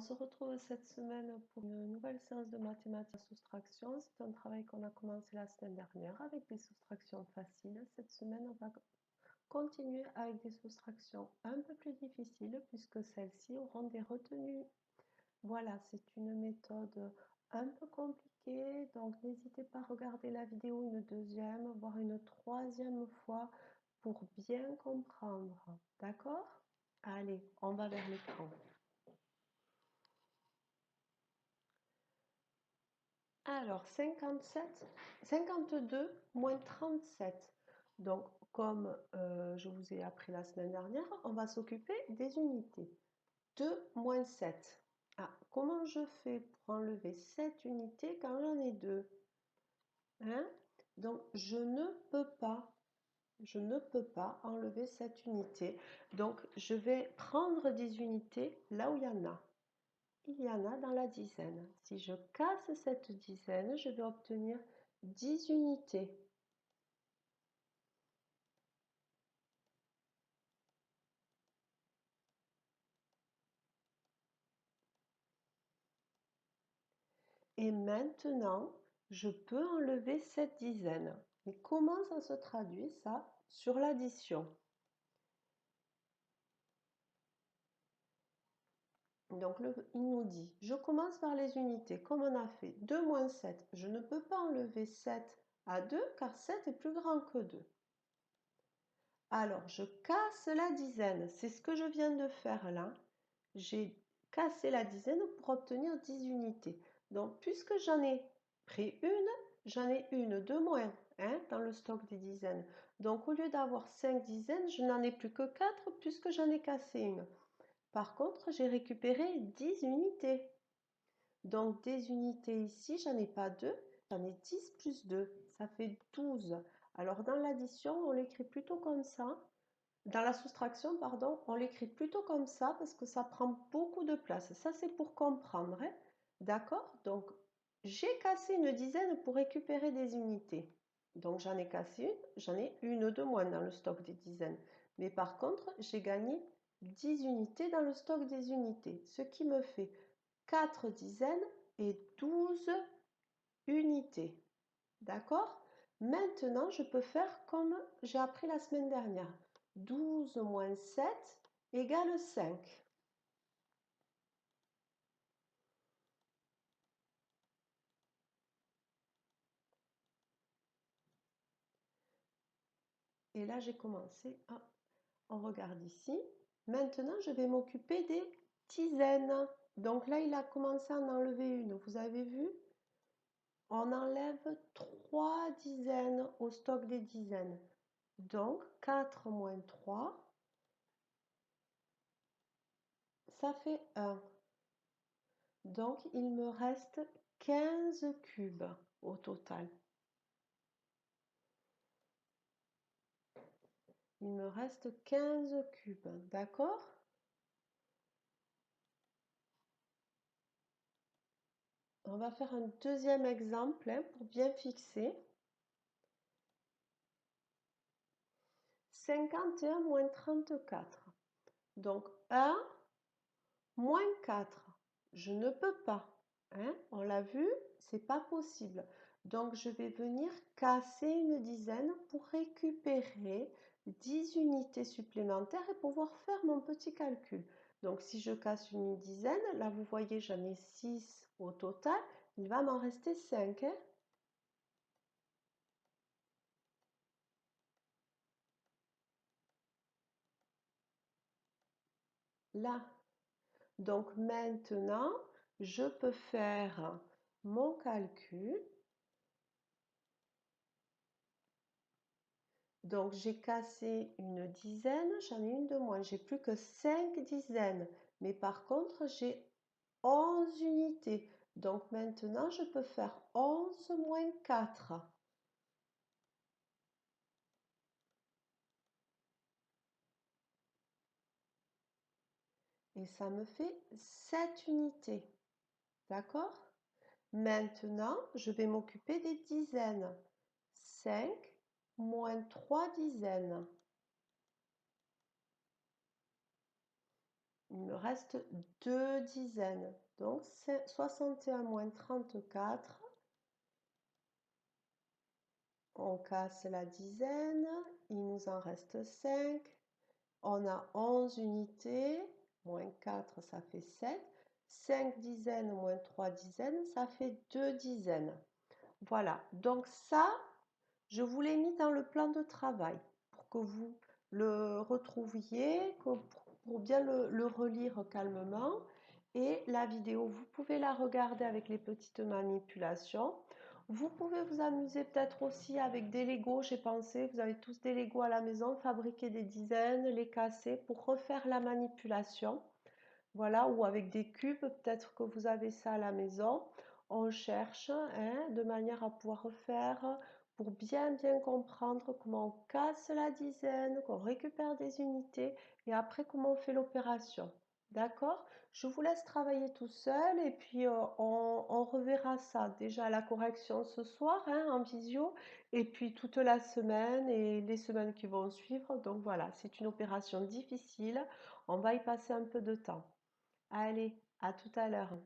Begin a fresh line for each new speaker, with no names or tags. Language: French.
On se retrouve cette semaine pour une nouvelle séance de mathématiques à soustraction. C'est un travail qu'on a commencé la semaine dernière avec des soustractions faciles. Cette semaine, on va continuer avec des soustractions un peu plus difficiles puisque celles-ci auront des retenues. Voilà, c'est une méthode un peu compliquée, donc n'hésitez pas à regarder la vidéo une deuxième, voire une troisième fois pour bien comprendre. D'accord? Allez, on va vers l'écran. Alors, 52 moins 37. Donc, comme je vous ai appris la semaine dernière, on va s'occuper des unités. 2 moins 7. Ah, comment je fais pour enlever 7 unités quand j'en ai 2? Hein? Donc, je ne peux pas enlever cette unité. Donc, je vais prendre des unités là où il y en a. Il y en a dans la dizaine. Si je casse cette dizaine, je vais obtenir 10 unités. Et maintenant, je peux enlever cette dizaine. Mais comment ça se traduit ça sur l'addition? Donc il nous dit, je commence par les unités, comme on a fait 2 moins 7. Je ne peux pas enlever 7 à 2 car 7 est plus grand que 2. Alors, je casse la dizaine. C'est ce que je viens de faire là. J'ai cassé la dizaine pour obtenir 10 unités. Donc, puisque j'en ai pris une, j'en ai une de moins dans le stock des dizaines. Donc, au lieu d'avoir 5 dizaines, je n'en ai plus que 4 puisque j'en ai cassé une. Par contre, j'ai récupéré 10 unités. Donc, des unités ici, j'en ai pas 2, j'en ai 10 plus 2. Ça fait 12. Alors, dans l'addition, on l'écrit plutôt comme ça. Dans la soustraction, pardon, on l'écrit plutôt comme ça parce que ça prend beaucoup de place. Ça, c'est pour comprendre. D'accord? Donc, j'ai cassé une dizaine pour récupérer des unités. Donc, j'en ai cassé une, j'en ai une de moins dans le stock des dizaines. Mais par contre, j'ai gagné 10 unités dans le stock des unités, ce qui me fait 4 dizaines et 12 unités. D'accord? Maintenant, je peux faire comme j'ai appris la semaine dernière. 12 moins 7 égale 5. Et là, j'ai commencé. On regarde ici. Maintenant, je vais m'occuper des dizaines. Donc là, il a commencé à en enlever une. Vous avez vu? On enlève 3 dizaines au stock des dizaines. Donc, 4 moins 3, ça fait 1. Donc, il me reste 15 cubes au total. Il me reste 15 cubes, d'accord? On va faire un deuxième exemple pour bien fixer. 51 moins 34. Donc 1 moins 4. Je ne peux pas. On l'a vu, c'est pas possible. Donc je vais venir casser une dizaine pour récupérer 10 unités supplémentaires et pouvoir faire mon petit calcul. Donc si je casse une dizaine, là vous voyez j'en ai 6 au total, il va m'en rester 5. Là. Donc maintenant, je peux faire mon calcul. Donc j'ai cassé une dizaine, j'en ai une de moins. J'ai plus que 5 dizaines. Mais par contre, j'ai 11 unités. Donc maintenant, je peux faire 11 moins 4. Et ça me fait 7 unités. D'accord? Maintenant, je vais m'occuper des dizaines. 5 moins 3 dizaines. Il me reste 2 dizaines. Donc, c'est 61 moins 34. On casse la dizaine. Il nous en reste 5. On a 11 unités. Moins 4, ça fait 7. 5 dizaines moins 3 dizaines, ça fait 2 dizaines. Voilà. Donc ça, je vous l'ai mis dans le plan de travail pour que vous le retrouviez, pour bien le relire calmement. Et la vidéo, vous pouvez la regarder avec les petites manipulations. Vous pouvez vous amuser peut-être aussi avec des Legos, j'ai pensé, vous avez tous des Legos à la maison, fabriquer des dizaines, les casser pour refaire la manipulation. Voilà, ou avec des cubes, peut-être que vous avez ça à la maison. On cherche de manière à pouvoir refaire pour bien comprendre comment on casse la dizaine, qu'on récupère des unités et après comment on fait l'opération. D'accord? Je vous laisse travailler tout seul et puis on reverra ça déjà à la correction ce soir en visio et puis toute la semaine et les semaines qui vont suivre. Donc voilà, c'est une opération difficile. On va y passer un peu de temps. Allez, à tout à l'heure.